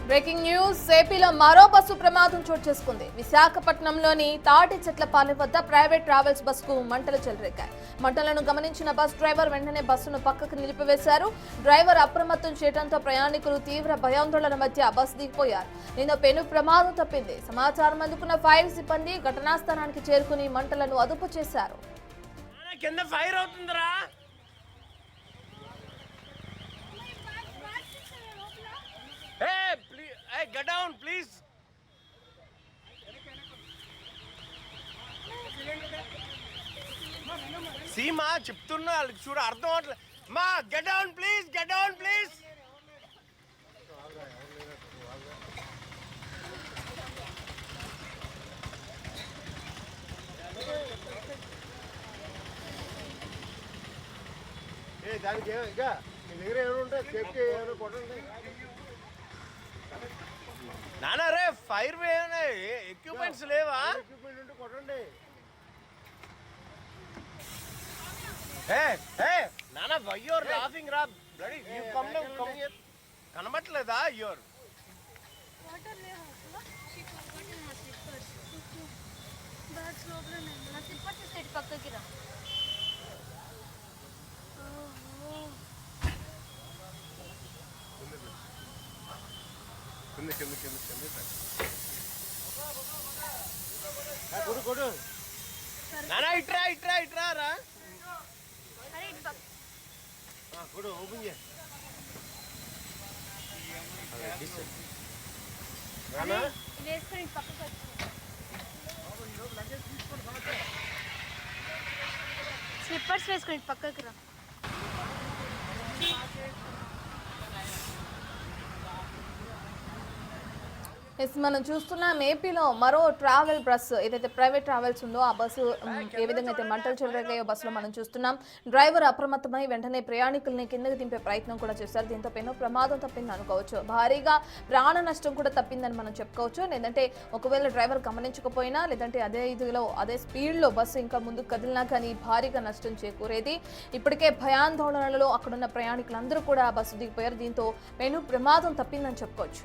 Breaking news ఏపీలో మరో bus ప్రమాదం చోటు చేసుకుంది. విశాఖపట్నంలోని తాటి చెట్లపాలెం వద్ద ప్రైవేట్ ట్రావెల్స్ బస్సుకు మంటలు చెలరేగాయి. మంటలను గమనించిన బస్ డ్రైవర్ వెంటనే బస్సును పక్కకు నిలిపివేశారు. డ్రైవర్ అప్రమత్తం చేయడంతో ప్రయాణికులు తీవ్ర భయాందోళన మధ్య బస్సు దిగిపోయారు. దీంతో పెను ప్రమాదం తప్పింది. సమాచారం అందుకున్న ఫైర్ సిబ్బంది ఘటనా స్థలానికి చేరుకుని మంటలను అదుపు చేశారు. Get down, please. See ma, చెప్తున్నా చూడ అర్థం అవట్లేదు మా. Get down, please. Get down, please. దానికి ఇక మీ దగ్గర ఏమైనా ఉంటే సేఫ్టీ ఏమైనా కొట్టండి. నానా రే ఫైర్ ఎక్విప్మెంట్స్ లేవా? ఎక్విప్మెంట్ ఉంటే కొట్టండి. నానా వై యు ఆర్ లాఫింగ్ రా bloody you come down come here. కనబట్లేదా యువర్ వాటర్ లేవా? షిప్ వాటర్ నా స్లిప్పర్స్ బ్యాగ్స్ లోపల నా స్లిప్పర్స్ తీసుకెళ్ళి పక్కకి రా. కొడు నానా ఇట్రా రా. అరే ఇటు పక్క కొడు ఓపెన్ చేయి. ఇది వేసుకొని ఇటు పక్కకి వచ్చి స్లిప్పర్స్ వేసుకొని ఇటు పక్కకి రా. మనం చూస్తున్నాం ఏపీలో మరో ట్రావెల్ బస్ ఏదైతే ప్రైవేట్ ట్రావెల్స్ ఉందో ఆ బస్సు ఏ విధంగా అయితే మంటలు చెలరేగాయో బస్సులో మనం చూస్తున్నాం. డ్రైవర్ అప్రమత్తమై వెంటనే ప్రయాణికుల్ని కిందకి దింపే ప్రయత్నం కూడా చేశారు. దీంతో పెను ప్రమాదం తప్పింది అనుకోవచ్చు. భారీగా ప్రాణ నష్టం కూడా తప్పిందని మనం చెప్పుకోవచ్చు. లేదంటే ఒకవేళ డ్రైవర్ గమనించకపోయినా లేదంటే అదే స్పీడ్లో బస్సు ఇంకా ముందుకు కదిలినా కానీ భారీగా నష్టం చేకూరేది. ఇప్పటికే భయాందోళనలో అక్కడున్న ప్రయాణికులందరూ కూడా బస్సు దిగిపోయారు. దీంతో పెను ప్రమాదం తప్పిందని చెప్పుకోవచ్చు.